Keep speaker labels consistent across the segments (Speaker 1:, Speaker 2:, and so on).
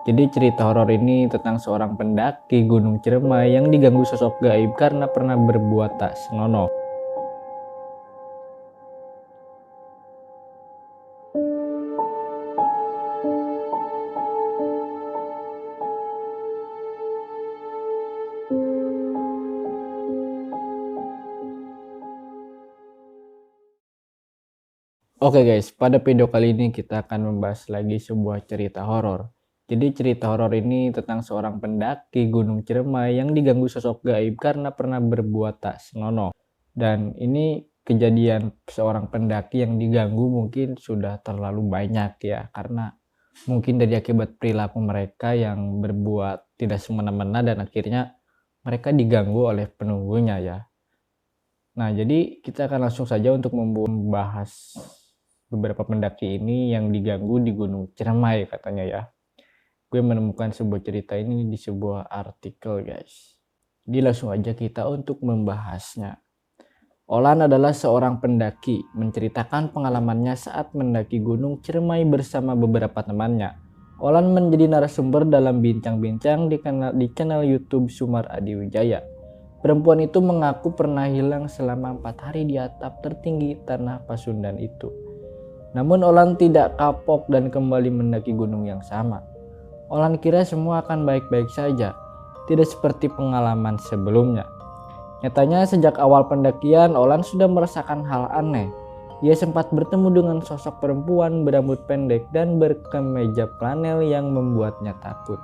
Speaker 1: Jadi cerita horor ini tentang seorang pendaki Gunung Ciremai yang diganggu sosok gaib karena pernah berbuat tak senonoh. Oke guys, pada video kali ini kita akan membahas lagi sebuah cerita horor. Jadi cerita horor ini tentang seorang pendaki Gunung Ciremai yang diganggu sosok gaib karena pernah berbuat tak senonoh. Dan ini kejadian seorang pendaki yang diganggu mungkin sudah terlalu banyak ya, karena mungkin dari akibat perilaku mereka yang berbuat tidak semena-mena dan akhirnya mereka diganggu oleh penunggunya ya. Nah, jadi kita akan langsung saja untuk membahas beberapa pendaki ini yang diganggu di Gunung Ciremai katanya ya. Gue menemukan sebuah cerita ini di sebuah artikel guys. Jadi langsung aja kita untuk membahasnya. Olan adalah seorang pendaki menceritakan pengalamannya saat mendaki Gunung Ciremai bersama beberapa temannya. Olan menjadi narasumber dalam bincang-bincang di channel YouTube Sumar Adi Wijaya. Perempuan itu mengaku pernah hilang selama 4 hari di atap tertinggi tanah Pasundan itu. Namun Olan tidak kapok dan kembali mendaki gunung yang sama. Olan kira semua akan baik-baik saja, tidak seperti pengalaman sebelumnya. Nyatanya sejak awal pendakian Olan sudah merasakan hal aneh. Ia sempat bertemu dengan sosok perempuan berambut pendek dan berkemeja flanel yang membuatnya takut.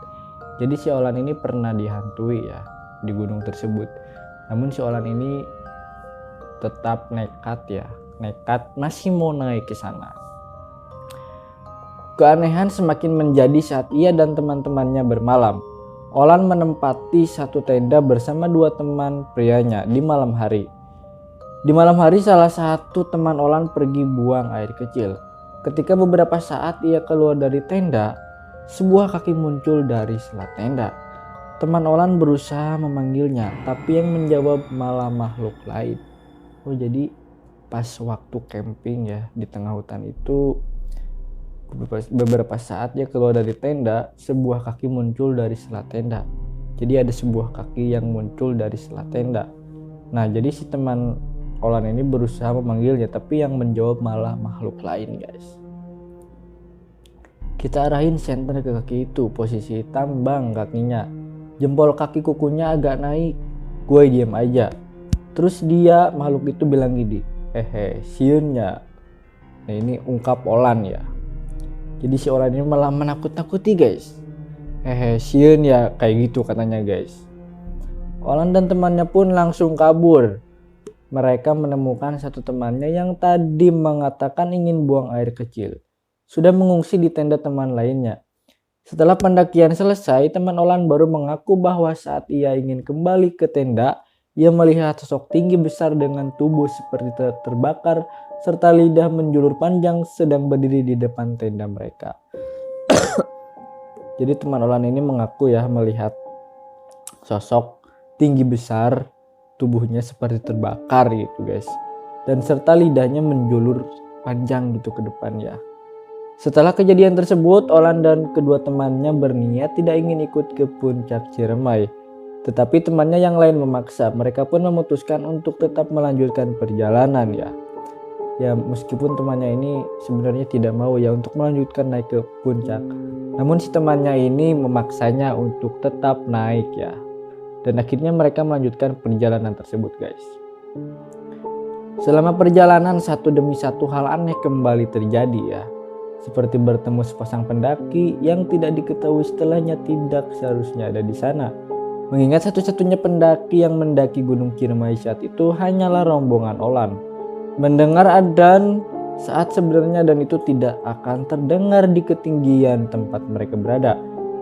Speaker 1: Jadi si Olan ini pernah dihantui ya di gunung tersebut. Namun si Olan ini tetap nekat masih mau naik ke sana. Keanehan semakin menjadi saat ia dan teman-temannya bermalam. Olan menempati satu tenda bersama 2 teman prianya di malam hari. Di malam hari salah satu teman Olan pergi buang air kecil. Ketika beberapa saat ia keluar dari tenda, sebuah kaki muncul dari sela tenda. Teman Olan berusaha memanggilnya, tapi yang menjawab malah makhluk lain. Oh, jadi pas waktu camping ya di tengah hutan itu, beberapa saat dia keluar dari tenda, sebuah kaki muncul dari sela tenda. Jadi ada sebuah kaki yang muncul dari sela tenda. Nah, jadi si teman Olan ini berusaha memanggilnya, tapi yang menjawab malah makhluk lain guys. Kita arahin senter ke kaki itu, posisi tambang kakinya. Jempol kaki kukunya agak naik. Gue diam aja. Terus dia makhluk itu bilang gini, siunnya. Nah, ini ungkap Olan ya. Jadi si Olan ini malah menakut-nakuti guys. Sieun ya, kayak gitu katanya guys. Olan dan temannya pun langsung kabur. Mereka menemukan satu temannya yang tadi mengatakan ingin buang air kecil. Sudah mengungsi di tenda teman lainnya. Setelah pendakian selesai, teman Olan baru mengaku bahwa saat ia ingin kembali ke tenda, ia melihat sosok tinggi besar dengan tubuh seperti terbakar serta lidah menjulur panjang sedang berdiri di depan tenda mereka. Jadi teman Olan ini mengaku ya melihat sosok tinggi besar, tubuhnya seperti terbakar gitu guys. Dan serta lidahnya menjulur panjang gitu ke depan ya. Setelah kejadian tersebut, Olan dan kedua temannya berniat tidak ingin ikut ke puncak Ciremai. Tetapi temannya yang lain memaksa. Mereka pun memutuskan untuk tetap melanjutkan perjalanan ya. Ya meskipun temannya ini sebenarnya tidak mau ya untuk melanjutkan naik ke puncak. Namun si temannya ini memaksanya untuk tetap naik ya. Dan akhirnya mereka melanjutkan perjalanan tersebut guys. Selama perjalanan satu demi satu hal aneh kembali terjadi ya. Seperti bertemu sepasang pendaki yang tidak diketahui setelahnya tidak seharusnya ada di sana. Mengingat satu-satunya pendaki yang mendaki Gunung Ciremai saat itu hanyalah rombongan Olan. Mendengar adzan saat sebenarnya adzan itu tidak akan terdengar di ketinggian tempat mereka berada.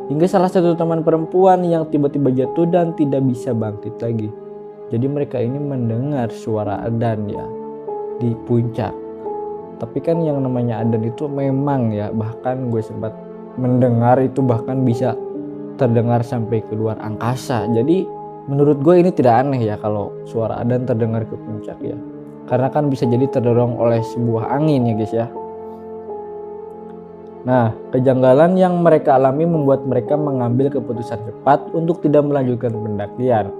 Speaker 1: Hingga salah satu teman perempuan yang tiba-tiba jatuh dan tidak bisa bangkit lagi. Jadi mereka ini mendengar suara adzan ya di puncak. Tapi kan yang namanya adzan itu memang ya, bahkan gue sempat mendengar itu bahkan bisa terdengar sampai keluar angkasa. Jadi menurut gue ini tidak aneh ya kalau suara adzan terdengar ke puncak ya. Karena kan bisa jadi terdorong oleh sebuah angin ya guys ya. Nah, kejanggalan yang mereka alami membuat mereka mengambil keputusan cepat untuk tidak melanjutkan pendakian.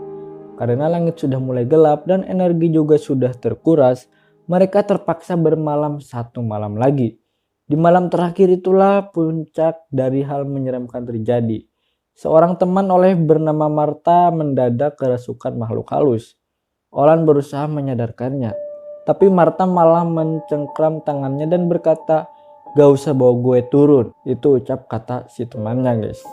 Speaker 1: Karena langit sudah mulai gelap dan energi juga sudah terkuras, mereka terpaksa bermalam satu malam lagi. Di malam terakhir itulah puncak dari hal menyeramkan terjadi. Seorang teman oleh bernama Martha mendadak kerasukan makhluk halus. Olan berusaha menyadarkannya, tapi Martha malah mencengkram tangannya dan berkata, "Gak usah bawa gue turun." Itu ucap kata si temannya, guys.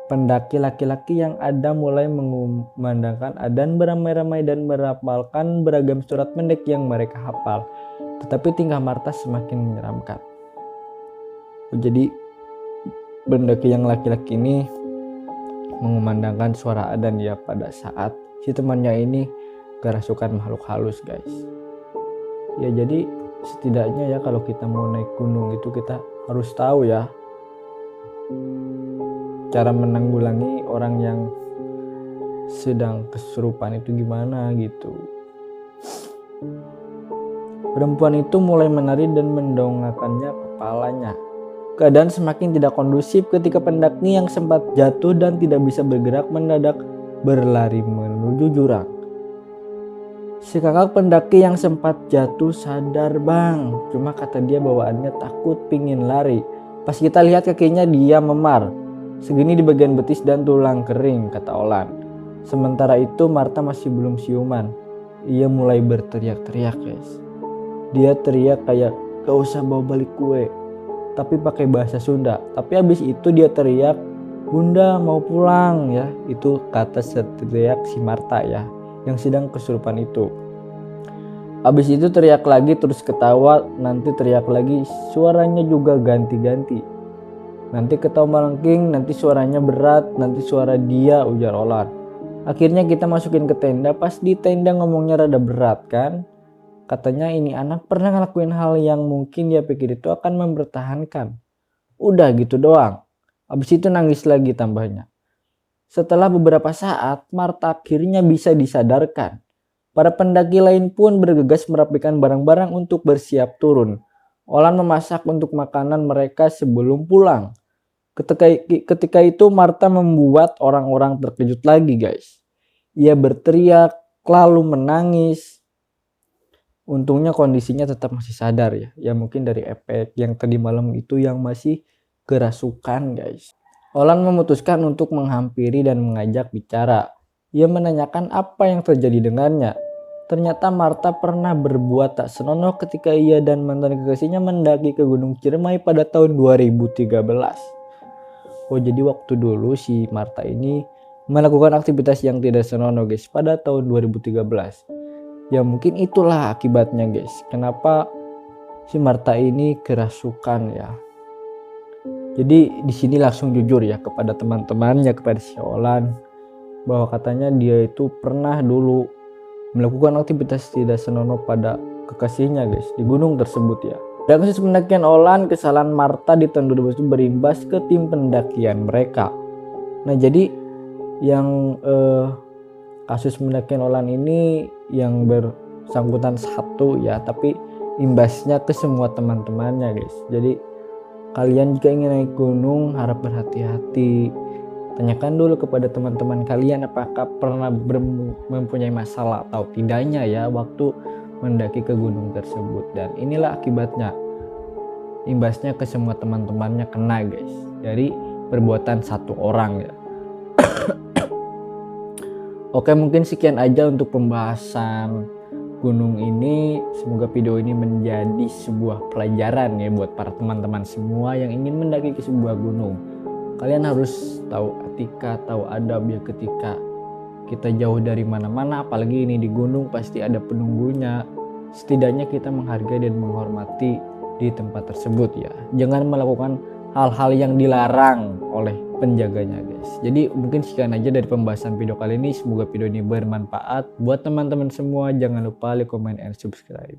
Speaker 1: Pendaki laki-laki yang ada mulai mengumandangkan adzan beramai-ramai dan merapalkan beragam surat pendek yang mereka hafal. Tetapi tingkah Martha semakin menyeramkan. Jadi pendaki yang laki-laki ini mengumandangkan suara adzan ya pada saat si temannya ini kerasukan makhluk halus, guys. Ya jadi setidaknya ya kalau kita mau naik gunung itu kita harus tahu ya cara menanggulangi orang yang sedang kesurupan itu gimana gitu. Perempuan itu mulai menari dan mendongakkannya kepalanya. Keadaan semakin tidak kondusif ketika pendaki yang sempat jatuh dan tidak bisa bergerak mendadak berlari menuju jurang. Si kakak pendaki yang sempat jatuh sadar, "Bang," cuma kata dia bawaannya takut pingin lari. Pas kita lihat kakinya dia memar, segini di bagian betis dan tulang kering, kata Olan. Sementara itu Martha masih belum siuman. Ia mulai berteriak-teriak, guys. Dia teriak kayak, "Gak usah bawa balik kue," tapi pakai bahasa Sunda. Tapi habis itu dia teriak, "Bunda mau pulang," ya. Itu kata teriak si Martha ya, yang sedang kesurupan itu. Habis itu teriak lagi, terus ketawa, nanti teriak lagi, suaranya juga ganti-ganti. Nanti ketawa melengking, nanti suaranya berat, nanti suara dia, ujar Olan. Akhirnya kita masukin ke tenda, pas di tenda ngomongnya rada berat kan. Katanya ini anak pernah ngelakuin hal yang mungkin dia pikir itu akan mempertahankan. Udah gitu doang. Habis itu nangis lagi tambahnya. Setelah beberapa saat, Martha akhirnya bisa disadarkan. Para pendaki lain pun bergegas merapikan barang-barang untuk bersiap turun. Olan memasak untuk makanan mereka sebelum pulang. Ketika itu Martha membuat orang-orang terkejut lagi, guys. Ia berteriak, lalu menangis. Untungnya kondisinya tetap masih sadar ya. Ya mungkin dari efek yang tadi malam itu yang masih kerasukan, guys. Olan memutuskan untuk menghampiri dan mengajak bicara. Ia menanyakan apa yang terjadi dengannya. Ternyata Martha pernah berbuat tak senonoh ketika ia dan mantan kekasihnya mendaki ke Gunung Ciremai pada tahun 2013. Oh, jadi waktu dulu si Martha ini melakukan aktivitas yang tidak senonoh, guys, pada tahun 2013. Ya mungkin itulah akibatnya, guys. Kenapa si Martha ini kerasukan ya. Jadi di sini langsung jujur ya kepada teman-temannya, kepada si Olan, bahwa katanya dia itu pernah dulu melakukan aktivitas tidak senonoh pada kekasihnya, guys, di gunung tersebut ya. Dan kasus pendakian Olan, kesalahan Martha di tahun 2020 berimbas ke tim pendakian mereka. Nah jadi yang kasus pendakian Olan ini yang bersangkutan satu ya, tapi imbasnya ke semua teman-temannya, guys. Jadi kalian jika ingin naik gunung harap berhati-hati. Tanyakan dulu kepada teman-teman kalian apakah pernah mempunyai masalah atau tidaknya ya waktu mendaki ke gunung tersebut. Dan inilah akibatnya. Imbasnya ke semua teman-temannya kena, guys. Dari perbuatan satu orang ya. Oke, mungkin sekian aja untuk pembahasan gunung ini. Semoga video ini menjadi sebuah pelajaran ya buat para teman-teman semua yang ingin mendaki ke sebuah gunung. Kalian harus tahu etika, tahu adab ya ketika kita jauh dari mana-mana, apalagi ini di gunung pasti ada penunggunya. Setidaknya kita menghargai dan menghormati di tempat tersebut ya. Jangan melakukan hal-hal yang dilarang oleh penjaganya, guys. Jadi mungkin sekian aja dari pembahasan video kali ini. Semoga video ini bermanfaat buat teman-teman semua. Jangan lupa like, comment, and subscribe.